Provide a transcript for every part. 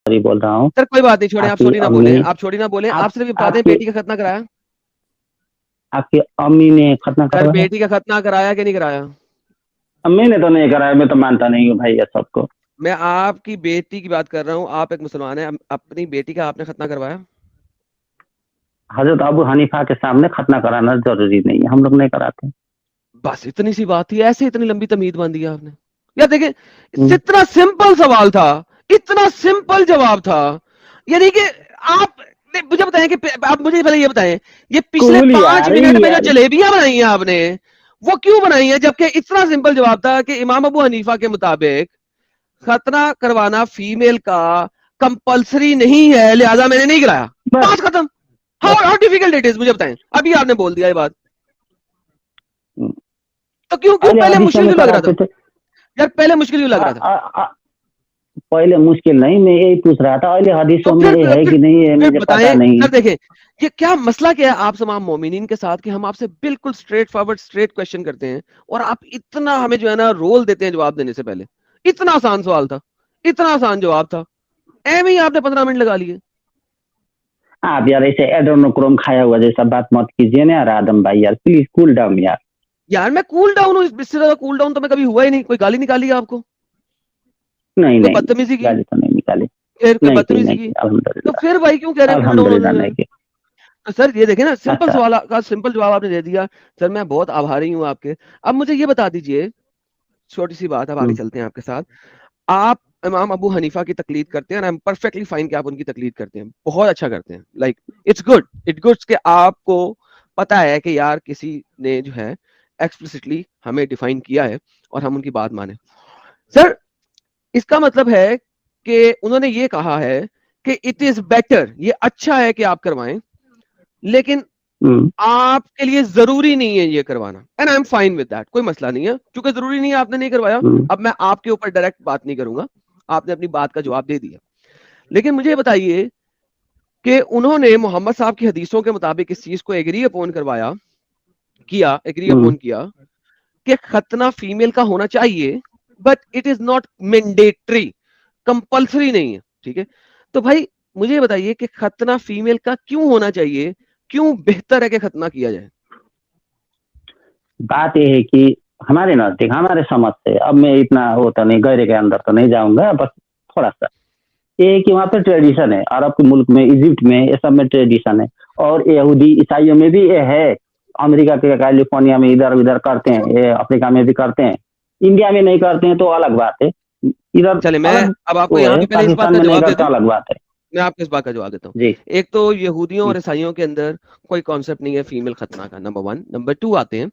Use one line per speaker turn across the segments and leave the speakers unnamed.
Sorry बोल रहा हूँ।
सर कोई बात नहीं, छोड़े, आप
आपकी
सॉरी ना बोले,
अम्मी,
आप छोड़ी ना बोले, आप सिर्फ ये बता दें
आपकी
बेटी का खतना कराया?
आपकी अम्मी ने खतना
सर
करवाया?
बेटी का खतना कराया कि नहीं कराया?
अम्मी ने तो नहीं कराया, मैं तो मानता नहीं हूँ भाई ये सबको।
मैं आपकी बेटी की बात कर रहा हूँ, आप एक मुसलमान हैं, अपनी बेटी का आपने खतना करवाया?
हजरत अबू हनीफा के सामने खतना कराना जरूरी नहीं है, हम लोग नहीं कराते।
बस इतनी सी बात थी, ऐसे इतनी लंबी तमीज बांध दी आपने। यार देखिए,
हम्म,
इतना सिंपल सवाल था, इतना सिंपल जवाब था, यानी कि आप मुझे बताएं कि आप मुझे पहले ये बताएं, ये पिछले
कूल
5
यार
मिनट में जो
यार।
जलेबियां बनाई हैं आपने, वो क्यों बनाई हैं, जबकि इतना सिंपल जवाब था कि इमाम अबू हनीफा के मुताबिक खतना करवाना फीमेल का कंपलसरी नहीं है, लिहाजा मैंने नहीं कराया।
बस
बात खत्म।
बस।
हाउ डिफिकल्ट इट इज, मुझे बताएं, अभी आपने बोल दिया ये बात,
हम्म,
तो क्यों क्यों
पहले
पहले
हदीसों
मुश्किल
में
क्यों लग रहा
कराते
था?
थे।
यार पहले मुश्किल क्यों लग
आ,
रहा था?
आ, आ, पहले मुश्किल नहीं, मैं यही पूछ रहा था, पहले
तो
हदीसों में
फिर
ये है
फिर
कि नहीं है
फिर
मुझे पता
बताएं
नहीं।
सर, देखें ये क्या मसला क्या है आप तमाम मोमिनीन के साथ कि हम आपसे बिल्कुल स्ट्रेट फॉरवर्ड स्ट्रेट क्वेश्चन करते हैं और आप इतना हमें जो है ना रोल देते हैं जवाब देने से पहले। इतना आसान सवाल था, इतना आसान जवाब था, एम ही आपने 15 मिनट लगा लिए।
आप यार ऐसे एड्रेनोक्रोम खाया हुआ जैसा बात मत कीजिए ना यार, आदम भाई यार प्लीज कूल डाउन यार।
यार मैं कूल डाउन हूँ, इससे ज्यादा कूल डाउन तो मैं कभी हुआ ही नहीं। कोई गाली निकाली है आपको?
नहीं
कोई
नहीं नहीं,
बदतमीजी की?
गाली तो नहीं निकाली।
फिर कोई
नहीं की
बदतमीजी
नहीं
की?
की,
तो
अल्हम्दुलिल्लाह।
फिर भाई क्यों कह रहे हैं कूल डाउन
अल्हम्दुलिल्लाह
होने
नहीं
में?
की।
तो सर ये देखें ना, सिंपल
अच्छा।
सवाल का सिंपल जवाब आपने दे दिया। सर मैं बहुत आभारी हूँ आपके। अब मुझे ये बता दीजिए, छोटी सी बात, अब आगे
हम्म,
चलते हैं आपके साथ। आप इमाम अबू हनीफा की तकलीद करते हैं, आई एम परफेक्टली फाइन कि आप उनकी तकलीद करते हैं, बहुत अच्छा करते हैं, like it's good, it goods कि आपको पता है कि यार किसी ने जो है एक्सप्लिसिटली हमें डिफाइन किया है और हम उनकी बात माने। सर इसका मतलब है कि उन्होंने ये कहा है कि इट इज बेटर, ये अच्छा है कि आप करवाएं, लेकिन
हम्म,
आपके लिए जरूरी नहीं है ये करवाना, and I am fine with that, कोई मसला नहीं है, क्योंकि जरूरी नहीं है, आपने नहीं करवाया।
हम्म,
अब मैं आपके ऊपर डायरेक्ट बात नहीं करूंगा, आपने अपनी बात का जवाब दे दिया। लेकिन मुझे बताइए कि उन्होंने मोहम्मद साहब की हदीसों के मुताबिक इस चीज को एग्री अपॉन करवाया, किया, एग्री
हम्म।
अपॉन किया कि खतना फीमेल का होना चाहिए, but it is not mandatory, compulsory नहीं है, ठीक है? तो भाई मुझे ये बताइए कि खतना फीमेल का क्यों होना चाहिए, क्यों बेहतर है कि खतना किया जाए?
बात यह है कि हमारे नजदीक, हमारे समझ से, अब मैं इतना वो तो नहीं, गहरे के अंदर तो नहीं जाऊंगा, बस थोड़ा सा ये है कि वहाँ पे ट्रेडिशन है, अरब के मुल्क में, इजिप्ट में, ये सब में ट्रेडिशन है। और यहूदी ईसाइयों में भी ये है। अमेरिका के कैलिफोर्निया में इधर उधर करते हैं, ये अफ्रीका में भी करते हैं। इंडिया में नहीं करते हैं तो अलग बात है। इधर
चले, मैं
अलग
अब आपको
वो
यहाँ
है,
पे पहले इस बात
पाकिस्तान
का
में नहीं
जवाब दे
करते,
दूं।
अलग बात है।
मैं आपको इस बात का जवाब देता हूँ।
जी।
एक तो यहूदियों
हम्म,
और ईसाइयों के अंदर कोई कॉन्सेप्ट नहीं है फीमेल खतना का, नंबर वन। नंबर टू आते हैं,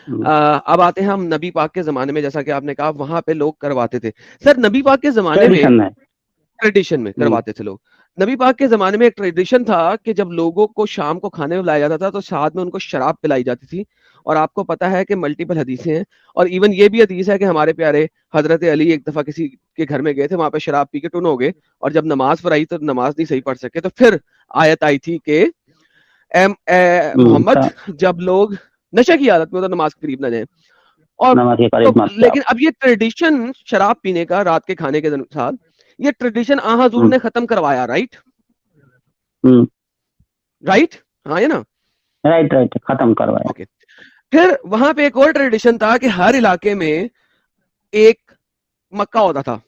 हम्म,
अब आते हैं हम नबी पाक के जमाने में, जैसा कि आपने कहा वहां पे लोग करवाते थे। सर नबी पाक के जमाने में
ट्रेडिशन है।
ट्रेडिशन में
हम्म,
करवाते थे लोग। नबी पाक के जमाने में एक ट्रेडिशन था कि जब लोगों को शाम को खाने में बुलाया जाता था तो साथ में उनको शराब पिलाई जाती थी। और आपको पता है कि मल्टीपल हदीसें हैं, और इवन ये भी हदीस है कि हमारे प्यारे हजरत अली एक दफा किसी के घर में गए थे, वहां पे शराब पी के टुन हो गए, और जब नमाज पढ़ाई तो नमाज नहीं सही पढ़ सके, तो फिर आयत आई थी कि मोहम्मद,
तो
जब लोग नशे की हालत में तो नमाज के करीब ना जाए। और
नमाज के
तो
करीब मत जाओ।
लेकिन अब ये ट्रेडिशन शराब पीने का रात के खाने के साथ, ये ट्रेडिशन आ हजूर
हम्म,
ने खत्म करवाया, राइट?
हम्म,
राइट, हाँ ये ना?
राइट राइट, खत्म करवाया।
ओके। फिर वहां पे एक और ट्रेडिशन था कि हर इलाके में एक मक्का होता था,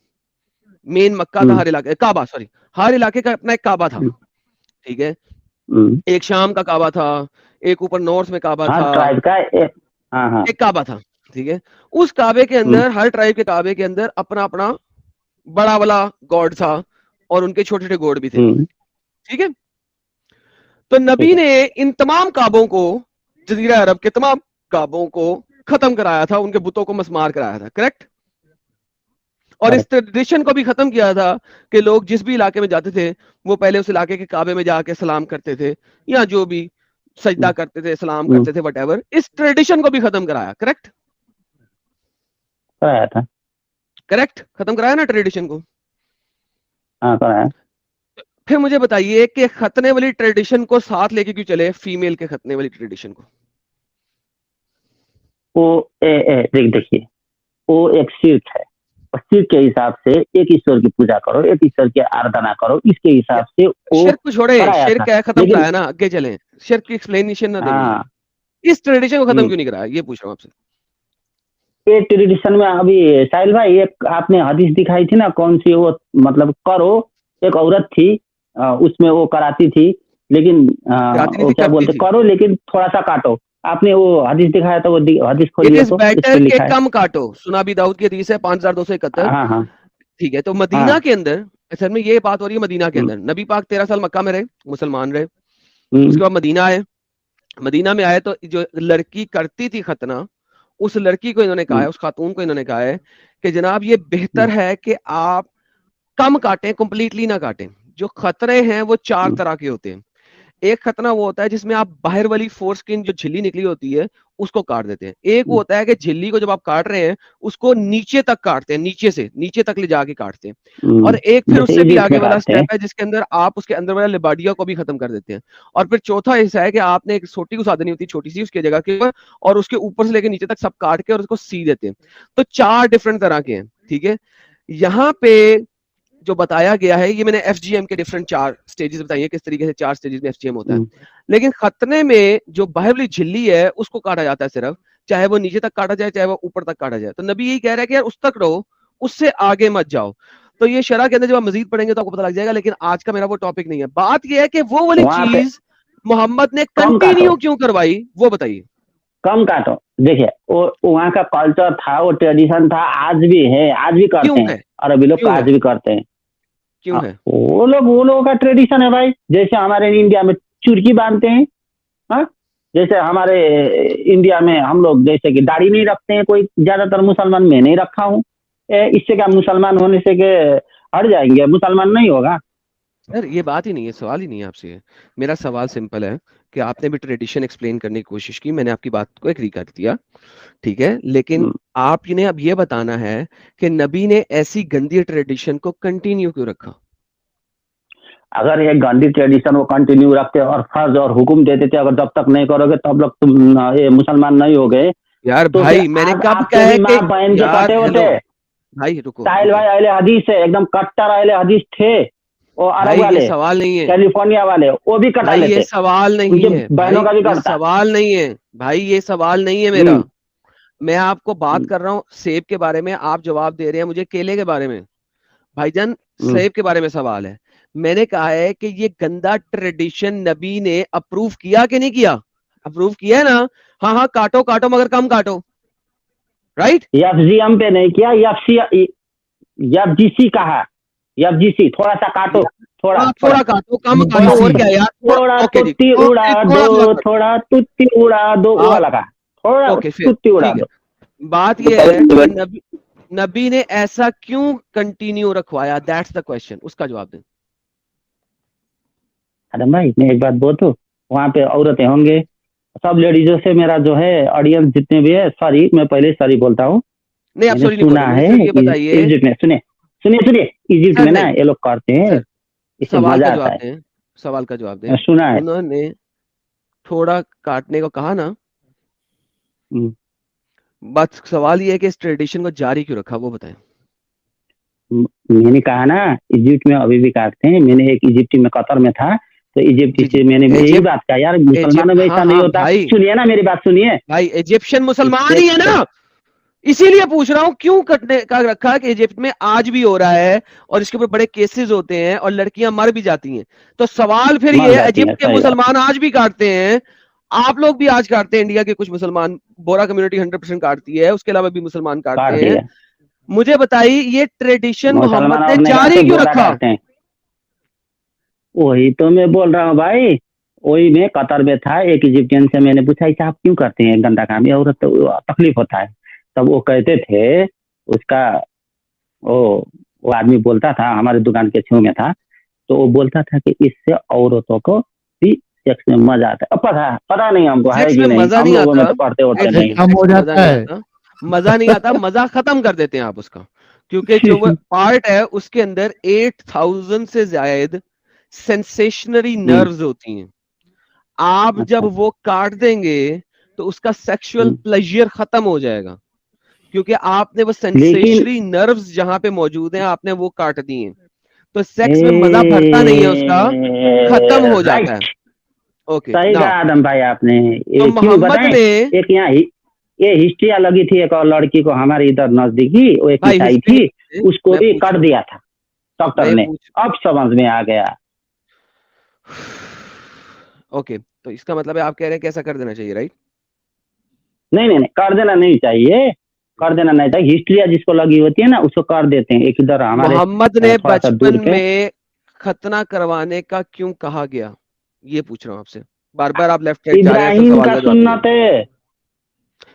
मेन मक्का था
हम्म,
हर इलाके, काबा सॉरी, हर इलाके का अपना एक काबा था,
हम्म,
ठीक है?
हम्म।
एक शाम का काबा था, एक ऊपर नॉर्थ में काबा
हाँ
था,
ट्राइब का हाँ हाँ।
एक काबा था, ठीक है? उस काबे के
हम्म,
अंदर, हर ट्राइब के काबे के अंदर अपना अपना बड़ा वाला गॉड था, और उनके छोटे छोटे गॉड भी थे,
हम्म,
ठीक है? तो
ठीक
नबी
है।
ने इन तमाम काबों को, जजीरा अरब के तमाम काबों को खत्म कराया था, उनके बुतों को मसमार कराया था, करेक्ट? और इस
करेक्ट।
ट्रेडिशन को भी खत्म किया था कि लोग जिस भी इलाके में जाते थे वो पहले उस इलाके के काबे में जाके सलाम करते थे, या जो भी सजदा
हम्म,
करते थे, सलाम
हम्म,
करते थे, वट इस ट्रेडिशन को भी खत्म कराया, करेक्ट?
कराया था।
करेक्ट, खत्म कराया ना ट्रेडिशन को?
हाँ कराया।
फिर मुझे बताइए कि खतने वाली ट्रेडिशन को साथ लेके क्यों चले फीमेल के खतने वाली ट्रेडिशन को?
वो देखिए, वो एक शिर्क है। और शिव के हिसाब से एक ईश्वर की पूजा करो, एक ईश्वर की आराधना करो, इसके हिसाब से वो
शिर्क को छोड़े,
कराया
शिर्क
था।
क्या खत्म
लेकिन
कराया ना, आगे चलें, शिर्क की एक्सप्लेनेशन ना दें मुझे,
हाँ,
इस ट्रेडिशन को खत्म
हम्म,
क्यों नहीं कराया, ये पूछ रहा हूँ आपसे।
ये ट्रेडिशन में अभी साहिल भाई एक आपने हदीस दिखाई थी ना, कौन सी वो, मतलब करो, एक औरत थी, उसमें वो कराती थी, लेकिन
कराती नहीं
वो
थी,
क्या
करती
बोलते,
थी।
करो लेकिन थोड़ा सा काटो। आपने वो हदीस दिखाया था, वो हदीस
इट
खोलिए
इज
तो उस
बेटर
पे
के
लिखा है।
कम काटो, सुना भी दाऊद की हदीस है 5271।
हाँ हाँ
ठीक है, तो मदीना
हाँ।
के अंदर, असल में ये बात हो रही है मदीना के
हम्म,
अंदर, नबी पाक 13 साल मक्का में रहे, मुसलमान रहे,
हम्म,
उसके बाद मदीना आए, मदीना में आए तो जो लड़की करती थी खतना, उस लड़की को इन्होंने कहा
हम्म,
है, उस खातून को इन्होंने कहा है कि जनाब ये
हम्म,
बेहतर है कि आप कम काटें, कंप्लीटली ना काटें। जो खतरे हैं वो चार
हम्म,
तरह के होते हैं। एक खतना वो होता है जिसमें आप बाहर वाली फोरस्किन जो झिल्ली निकली होती है उसको काट देते हैं। एक वो होता है कि झिल्ली को जब आप काट रहे हैं उसको नीचे तक काटते हैं, नीचे से नीचे तक ले जाके काटते हैं। और एक फिर
जैसे
उससे भी
इजिप्ट
आगे
में
वाला
काटते हैं।
स्टेप है जिसके अंदर आप उसके अंदर वाला लिबाडिया को भी खत्म कर देते हैं। और फिर चौथा हिस्सा है कि आपने एक सोटी घुसा देनी होती है छोटी सी उसकी जगह के ऊपर, और उसके ऊपर से लेकर नीचे तक सब काट के और उसको सी देते हैं। तो चार डिफरेंट तरह के हैं, ठीक है। यहाँ पे जो बताया गया है, ये मैंने एफजीएम के डिफरेंट चार स्टेजेस बताई है, किस तरीके से चार स्टेजेस में एफजीएम होता है।
हम्म,
लेकिन खतने में जो बाहर वाली झिल्ली है उसको काटा जाता है सिर्फ, चाहे वो नीचे तक काटा जाए चाहे वो ऊपर तक काटा जाए। तो नबी यही कह रहा है कि यार उस तक रहो, उससे आगे मत जाओ। तो ये शरह के अंदर जब आप मजीद पढ़ेंगे तो आपको पता लग जाएगा, लेकिन आज का मेरा वो टॉपिक नहीं है। बात ये है कि वो वाली
वहां पे
चीज मोहम्मद ने
कम काटो,
कंटिन्यू क्यों करवाई, वो बताइए।
कम काटो। देखिए वो वहाँ का कल्चर था, वो ट्रेडिशन था, आज भी है, आज भी करते
क्यों
हैं,
है,
अरबी लोग
क्यों
आज
है,
भी करते हैं।
क्यों है?
वो लोगों का ट्रेडिशन है भाई। जैसे हमारे इंडिया में चुरकी बांधते हैं, हाँ, जैसे हमारे इंडिया में हम लोग जैसे कि दाढ़ी नहीं रखते हैं, कोई ज्यादातर मुसलमान, मैं नहीं रखा हूँ। इससे क्या मुसलमान होने से के हट जाएंगे, मुसलमान नहीं होगा।
यार ये बात ही नहीं है, सवाल ही नहीं है आपसे ये। मेरा सवाल सिंपल है कि आपने भी ट्रेडिशन एक्सप्लेन करने की कोशिश की, मैंने आपकी बात को एग्री कर दिया, ठीक है। लेकिन आपने अब ये बताना है कि नबी ने ऐसी गंदी ट्रेडिशन को कंटिन्यू क्यों रखा।
अगर ये गांधी ट्रेडिशन वो कंटिन्यू रखते और फर्ज और हुक्म देते थे, अगर जब तक नहीं करोगे तब तक तुम ये मुसलमान नहीं हो गए,
यार
तो फिर
भाई मैंने
आज
कब
आपके
कहा
भी
है कि,
माँ बहन के
यार
कटे
हेलो,
होते।
भाई रुको
साहिल
रुको,
भाई अहले हदीस है, एकदम कट्टर अहले हदीस थे। वो अरब
भाई ये
वाले,
सवाल नहीं है,
कैलिफोर्निया वाले, वो भी कटा
भाई ये
लेते,
सवाल नहीं
उनके
है,
बहनों
भाई
का भी
ये
कटता।
सवाल नहीं है, भाई ये सवाल नहीं है मेरा।
हम्म,
मैं आपको बात
हम्म,
कर रहा हूँ सेब के बारे में, आप जवाब दे रहे हैं मुझे केले के बारे में। भाईजान
हम्म।
सेब के बारे में सवाल है। मैंने कहा है कि ये गंदा ट्रेडिशन नबी ने अप्रूव किया कि नहीं किया, अप्रूव किया है ना। हाँ हाँ काटो काटो मगर कम काटो, राइट।
एफजीएम पे नहीं किया, एफजीसी कहा, एफजीसी थोड़ा सा काटो, थोड़ा
हाँ
थोड़ा
थोड़ा काटो कम
थोड़ा,
काटो, और
यूजीसी
क्या यार,
थोड़ा
थोड़ा ओके जी,
तुत्ती उड़ा
ओके
दो,
थोड़ा थोड़ा काटो।
थोड़ा तुत्ती उड़ा दो, वो
आप
वाला कहा, थोड़ा
ओके फिर
तुत्ती उड़ा
ठीक है।
दो।
बात
तो
यह है कि नबी नबी ने ऐसा क्यों कंटिन्यू रखवाया, दैट्स द क्वेश्चन, उसका जवाब दें।
अरे भाई मैं एक बात बोलूं, वहाँ पे औरतें होंगे, सब लेडीजों से मेरा जो है ऑडियंस जितने भी है, सॉरी मैं पहले सॉरी बोलता हूँ।
नहीं आप
मैंने
सॉरी नहीं बोल
सुना
रहे, मुझे
है
सिर्फ ये बताइए।
इजिप्ट में, सुनिए सुनिए सुनिए, इजिप्ट
सर
में ना
नहीं,
ये लोग करते हैं,
सर
इससे
सवाल का
मजा आता
जवाब
है।
दें, सवाल का जवाब दें।
मैं सुना है।
उन्होंने थोड़ा काटने को कहा ना,
हम्म,
बस सवाल ये है कि इस ट्रेडिशन को जारी क्यों रखा, वो बताएं।
मैंने कहा ना, इजिप्ट में अभी भी काटते हैं। मैंने एक इजिप्टी में, कतर में था, तो इजिप्टी
जी
से
जी,
मैंने भी यही
इजिप्ट,
बात कहा, यार
इजिप्ट
मुसलमानों में
हाँ
ऐसा नहीं
हाँ
होता।
भाई,
सुनिए ना मेरी बात सुनिए।
भाई इजिप्शियन मुसलमान
इससे
ही है ना, इसीलिए पूछ रहा हूँ क्यों कटने का रखा कि इजिप्ट में आज भी हो रहा है और इसके ऊपर बड़े केसेस होते हैं और लड़कियां मर भी जाती हैं। तो सवाल फिर
मर
ये है,
जाती है,
इजिप्ट के
सही बात।
मुसलमान आज भी काटते हैं, आप लोग भी आज काटते हैं, इंडिया के कुछ मुसलमान, बोरा कम्युनिटी 100% काटती है, उसके अलावा भी मुसलमान काटते
काटती
हैं।
है।
मुझे बताइए ये ट्रेडिशन
मुसलमान
मोहम्मद ने
और नहीं
जारी
काटते,
क्यों
गोरा
रखा।
काटते हैं। वही तो मैं बोल रहा हूँ भाई। वही मैं कतर में था, एक इजिप्टियन से मैंने पूछा, ऐसा आप क्यों करते हैं गंदा काम, ये औरत तो तकलीफ होता है। तब वो कहते थे, उसका वो वो आदमी बोलता था, हमारे दुकान के छेव में था, तो वो बोलता था कि इससे औरतों को भी सेक्स में मजा आता है। अब पता पता नहीं हमको है
सेक्स में
कि नहीं,
मजा
हम
नहीं
लोगों में
आता,
तो पढ़ते होते
ये
नहीं।
कम
सेक्स
हो
में मजा
जाता
नहीं
है।
आता, मजा नहीं आता, मजा खत्म कर देते हैं आप उसका। क्योंकि जो वो पार्ट है उसके अंदर 8000 से ज्यादा सेंसेशनरी
हम्म,
नर्व्स होती हैं। आप जब
अच्छा।
वो काट देंगे तो उसका सेक्सुअल प्लेजर खत्म हो जाएगा। क्योंकि आपने वो सेंसेशरी नर्व्स जहां पे मौजूद हैं आपने वो काट दी हैं, तो सेक्स में मजा भरता नहीं है उसका, खत्म हो जाता है।
राइट,
ओके
सही
नाउ,
कहा आदम भाई आपने।
तो
ये क्यों
मोहम्मद
बताएं,
ने,
एक यहाँ ये हिस्ट्री लगी थी एक और लड़की को हमारे इधर नजदीकी, वो एक
भाई
ईसाई
हिस्ट्री,
थी, उसको
मैं
भी
पूछ
कर दिया था
मैं
डॉक्टर
ये
ने।
पूछ
अब समझ में आ गया।
ओके, तो इसका मतलब है आप कह रहे हैं कि ऐसा कर देना चाहिए, राइट?
नहीं नहीं नहीं, कर देना नहीं चाहिए, कर देना नहीं चाहिए। हिस्ट्री जिसको लगी होती है ना उसको कर देते हैं। एक इधर हमारे
मोहम्मद ने
थोड़ा सा
बचपन
दूर पे।
में खतना करवाने का क्यों कहा गया, ये पूछ रहा हूँ आपसे। बार बार आप लेफ्ट राइट जा रहे हैं, तो
इब्राहिम
सवाल
का
का जवाब नहीं
सुन्नत
है।
है,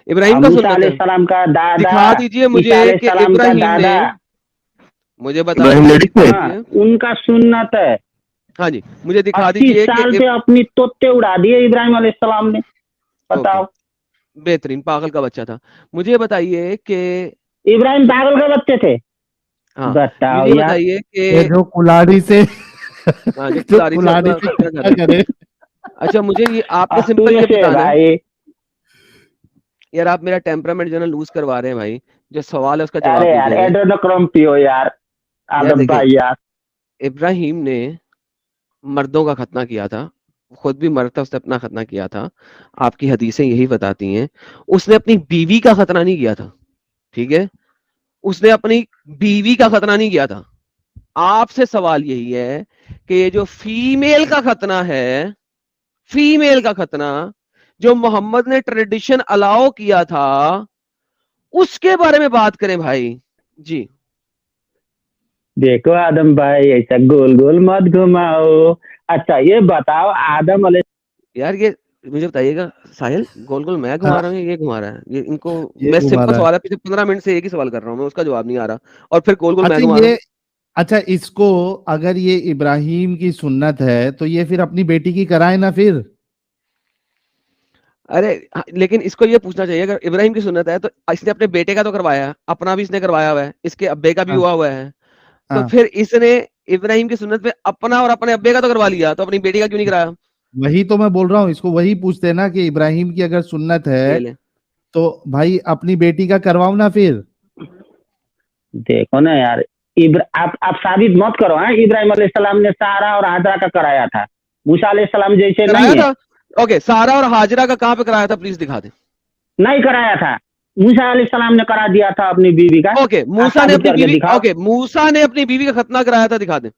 इब्राहिम का
मूसा
सुन्नत है,
अलैहिस्सलाम का दादा,
दिखा दीजिए
ईसा
मुझे कि
अलैहिस्सलाम का
इब्राहिम ने,
दादा।
मुझे बता
इब्राहिम
दीजिए,
लेडीज
दिखा
में
हाँ,
दीजिए।
उनका सुन्नत है।
हाँ जी, मुझे दिखा
80
दीजिए कि
साल पे अपनी तोते उड़ा दिए इब्राहिम अलैहिस्सलाम ने।
ओके,
बताओ,
बेहतरीन, पागल का बच्चा था। मुझे बताइए कि,
इब्राहिम पागल के बच्चे थे?
हाँ,
बताओ
मुझे
यार।
बताइए
ये
कि,
जो कुल्हाड़ी से
हाँ, जो
जो
कुल्हाड़ी से
कुल्हाड़ी
अपना
से
खतना कर
खतना
रहे हैं।
करे।
अच्छा, मुझे ये आपने सिंपल
अस्तूरे
ये
से
बताना है
भाई।
यार, आप मेरा टेम्परामेंट जो है ना लूज करवा रहे हैं भाई। जो सवाल है उसका जवाब
अरे
नहीं
यार
दे रहे।
एड्रेनोक्रम पियो यार,
यार
आदम
देखिए,
भाई यार।
इब्राहिम ने मर्दों का खतना किया था, खुद भी मर्द था, उसने अपना खतना किया था। आपकी हदीसें यही बताती हैं। उसने अपनी बीवी का खतना नहीं किया था, ठीक है? उसने अपनी बीवी का खतना नहीं किया था। आपसे सवाल यही है कि ये जो फीमेल का खतना है, फीमेल का खतना जो मोहम्मद ने ट्रेडिशन अलाउ किया था, उसके बारे में बात करें भाई जी।
देखो आदम भाई, ऐसा गोल गोल मत घुमाओ। अच्छा ये बताओ, आदम
यार ये मुझे बताइएगा साहिल, गोल गोल मैं घुमा
हाँ,
रहा हूँ या ये घुमा रहा है? ये इनको,
ये
मैं
घुमा
सिंपल
रहा है।
सवाल है, पिछले 15 मिनट से एक ही सवाल कर रहा हूँ मैं, उसका जवाब नहीं आ रहा, और फिर गोल गोल मैं
अच्छा
घुमा रहा
ये,
हूँ।
अच्छा इसको, अगर ये इब्राहिम की सुन्नत है तो ये फिर अपनी बेटी की कराए ना फिर।
अरे हाँ, लेकिन इसको ये पूछना चाहिए, अगर इब्राहिम की सुन्नत है तो इसने अपने बेटे का तो करवाया है, अपना भी इसने करवाया हुआ है, इसके अब्बे का भी
हाँ
हुआ हुआ है, तो
हाँ,
फिर इसने इब्राहिम की सुन्नत पे अपना और अपने अब्बे का तो करवा लिया, तो अपनी बेटी का क्यों नहीं कराया?
वही तो मैं बोल रहा हूँ, इसको वही पूछते हैं ना कि इब्राहिम की अगर सुन्नत है
ये ले,
तो भाई अपनी बेटी का करवाओ ना फिर।
देखो ना यार, आप साबित मत करो। हाँ, इब्राहिम अलैहिस्सलाम ने सारा और हाजरा का कराया था, मूसा अलैहिस्सलाम जैसे
कराया
नहीं है।
था। ओके, सारा और हाजरा का कहाँ पे कराया था, प्लीज दिखा दे।
नहीं कराया था, मूसा अलैहिस्सलाम ने करा दिया था अपनी बीवी का।
ओके,
आप
मूसा ने
साबित
अपनी
करके
बीवी,
दिखाओ,
ओके, मूसा ने अपनी बीवी का खतना कराया था, दिखा दे।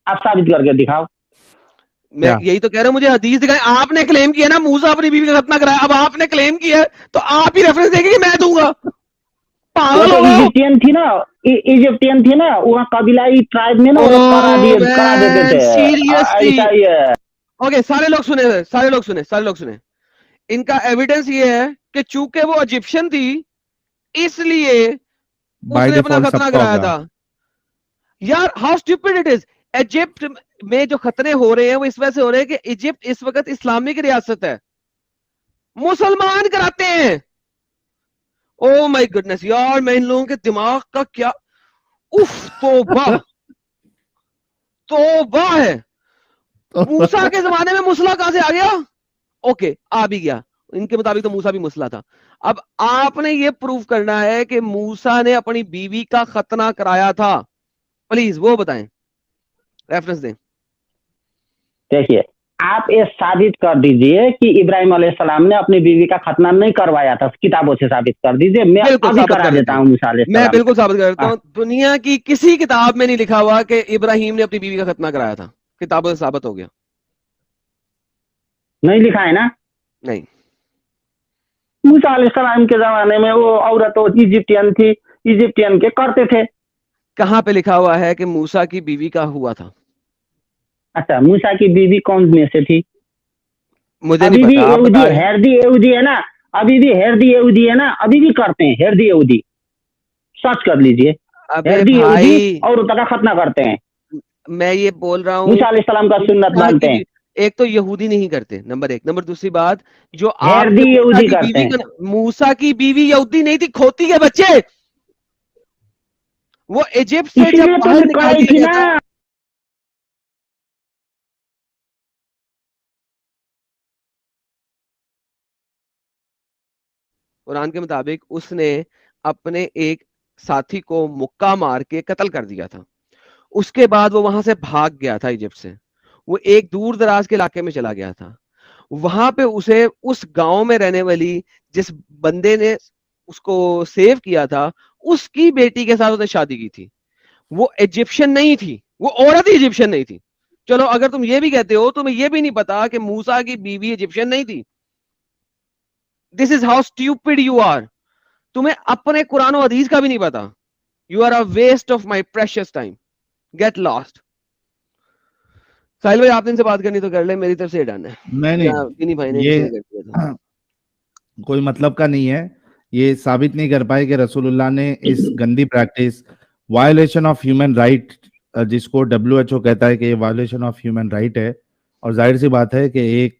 आप साबित करके दिखाओ।
मैं
क्या?
यही तो कह रहा हूं, मुझे हदीस दिखाए। आपने क्लेम किया ना मूसा अपनी बीवी का खतना कराया, अब आपने क्लेम किया है, तो आप ही रेफरेंस देंगे कि मैं दूंगा?
वो
पागल
तो
हो गए हो?
इजिप्टियन थी ना, इजिप्टियन थी ना, वहाँ कबीलाई ट्राइब में ना वो लोग
ओ
करा देते
मैन,
थे।
सीरियसली?
ऐसा ही है।
ओके, सारे लोग सुने, सारे लोग सुने, सारे लोग सुने। इनका एविडेंस ये है कि चूंकि वो इजिप्शियन थी, इसलिए
बाय
उसने अपना
डिफॉल्ट
खतना
सबका
कराया
होगा।
था। यार how stupid it is. Egypt में जो खतरे हो रहे हैं वो इस वजह से हो रहे हैं कि इजिप्ट इस वक्त इस्लामिक रियासत है, मुसलमान कराते हैं। ओ माय गुडनेस यार, मैं इन लोगों के दिमाग का क्या, उफ, तौबा, तौबा है। मूसा के जमाने में मुसला कहां से आ गया? ओके, आ भी गया, इनके मुताबिक तो मूसा भी मुसला था। अब आपने ये प्रूव करना है कि मूसा ने अपनी बीवी का खतना कराया था, प्लीज वो बताएं, रेफरेंस दें।
देखिए, आप ये साबित कर दीजिए कि इब्राहिम अलैहिस्सलाम ने अपनी बीवी का खतना नहीं करवाया था, किताबों से साबित कर दीजिए। मैं
बिल्कुल
अभी
साबित
करा
कर देता
देता
हूं,
हूँ मूसा
मैं
अलैहिस्सलाम
बिल्कुल साबित कर देता
का।
हूं। दुनिया की किसी किताब में नहीं लिखा हुआ कि इब्राहिम ने अपनी बीवी का खतना कराया था, किताबों से साबित हो गया।
नहीं लिखा है ना?
नहीं,
मूसा अलैहिस्सलाम के जमाने में वो औरत वो इजिप्टियन थी, इजिप्टियन के करते थे।
कहां पे लिखा हुआ है कि मूसा की बीवी का हुआ था?
अच्छा, मूसा की बीवी कौन में से थी?
मुझे नहीं
अभी भी
पता, आप
यहूदी
बता रहे हैं।
हेरदी यहूदी है ना, अभी भी हेरदी यहूदी है ना, अभी भी करते हैं हेरदी यहूदी। सर्च कर लीजिए,
अबे
हेरदी यहूदी
भाई,
औरतों का खतना करते हैं,
मैं ये बोल रहा हूँ
मूसा अलैहिस्सलाम का सुन्नत
मूसा
मानते
की
हैं।
एक तो यहूदी नहीं करते, नंबर एक। नंबर दूसरी बात, जो आपने
हेरदी
मूसा
यहूदी
की
करते
बीवी
हैं,
का, मूसा की बीवी यहूदी नहीं थी, खोती के बच्चे। वो इजिप्ट से जब
इसीलिए तो
बाहर निकाल
कराई
दिया
थी
गया
ना।
था, कुरान के मुताबिक उसने अपने एक साथी को मुक्का मार के कत्ल कर दिया था। उसके बाद वो वहां से भाग गया था इजिप्ट से, वो एक दूर दराज के इलाके में चला गया था। वहां पे उसे उस गांव में रहने वाली जिस बंदे ने उसको सेव किया था, उसकी बेटी के साथ उसने शादी की थी। वो इजिप्शियन नहीं थी, वो औरत ही इजिप्शियन नहीं थी। चलो अगर तुम ये भी कहते हो, तुम्हें ये भी नहीं पता कि मूसा की बीवी इजिप्शियन नहीं थी। This is how stupid you are. तुम्हें अपने कुरान और हदीस का भी नहीं पता। You are a waste of my precious time. Get lost. Sahil भाई, आपने इनसे बात करनी तो कर ले, मेरी तरफ से डन है।
नहीं
या किन्हीं भाई ने
ये
इनिशिएट कर दिया था।
कोई मतलब का नहीं है। ये साबित नहीं कर पाए कि रसूलुल्लाह ने इस गंदी practice, violation of human right, जिसको WHO कहता है कि ये वायलेशन ऑफ ह्यूमन राइट है, और जाहिर सी बात है कि एक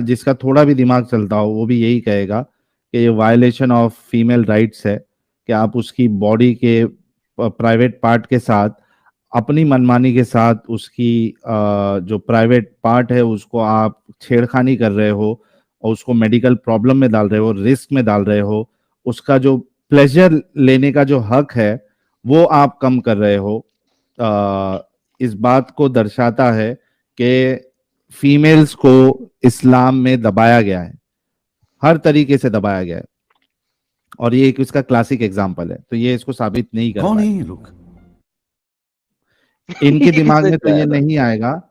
जिसका थोड़ा भी दिमाग चलता हो वो भी यही कहेगा कि ये वायलेशन ऑफ फीमेल राइट्स है, कि आप उसकी बॉडी के प्राइवेट पार्ट के साथ अपनी मनमानी के साथ उसकी जो प्राइवेट पार्ट है उसको आप छेड़खानी कर रहे हो और उसको मेडिकल प्रॉब्लम में डाल रहे हो, रिस्क में डाल रहे हो। उसका जो प्लेजर लेने का जो हक है वो आप कम कर रहे हो। इस बात को दर्शाता है कि फीमेल्स को इस्लाम में दबाया गया है, हर तरीके से दबाया गया है, और ये एक इसका क्लासिक एग्जाम्पल है। तो ये इसको साबित नहीं कर
कौन है
पाए।
ये लोग?
इनके दिमाग
किसने
में तो ये
चलाया था?
नहीं आएगा,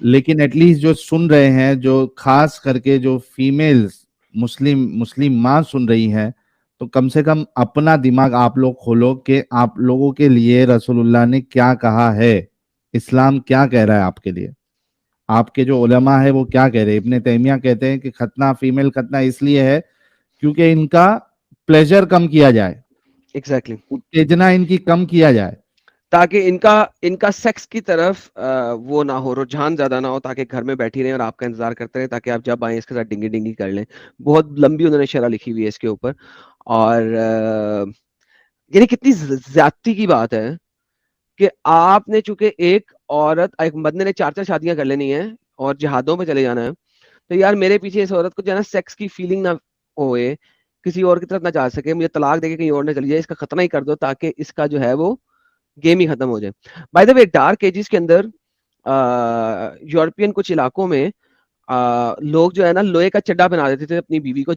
लेकिन एटलीस्ट जो सुन रहे हैं, जो खास करके जो फीमेल्स मुस्लिम माँ सुन रही हैं, तो कम से कम अपना दिमाग आप लोग खोलो कि आप लोगों के लिए रसूलुल्लाह ने क्या कहा है, इस्लाम क्या कह रहा है आपके लिए। आपके जो उलमा है वो क्या कह रहे हैं। इब्ने तैमिया कहते हैं कि खतना, फीमेल खतना इसलिए है क्योंकि इनका प्लेजर कम किया जाए,
एग्जैक्टली।
उत्तेजना इनकी कम किया जाए,
ताकि इनका सेक्स की तरफ वो ना हो, रुझान ज्यादा ना हो, ताकि घर में बैठी रहे और आपका इंतजार करते रहे, ताकि आप जब आए इसके साथ डिंगी डिंगी कर लें। बहुत लंबी उन्होंने शरह लिखी हुई है इसके ऊपर। और यानी कितनी ज्यादती की बात है कि आपने चूंकि एक औरत, एक बंदे ने 4-4 शादियां कर लेनी है और जिहादों पे चले जाना है, तो यार मेरे पीछे इस औरत को जो है ना सेक्स की फीलिंग ना होए, किसी और की तरफ ना जा सके, मुझे तलाक देके कहीं और ना चली जाए, इसका खतना ही कर दो ताकि इसका जो है वो गेम ही खत्म हो जाए। By the way, dark ages के अंदर यूरोपियन कुछ इलाकों में लोग जो है ना लोहे का चड्डा पहना देते थे अपनी बीवी को,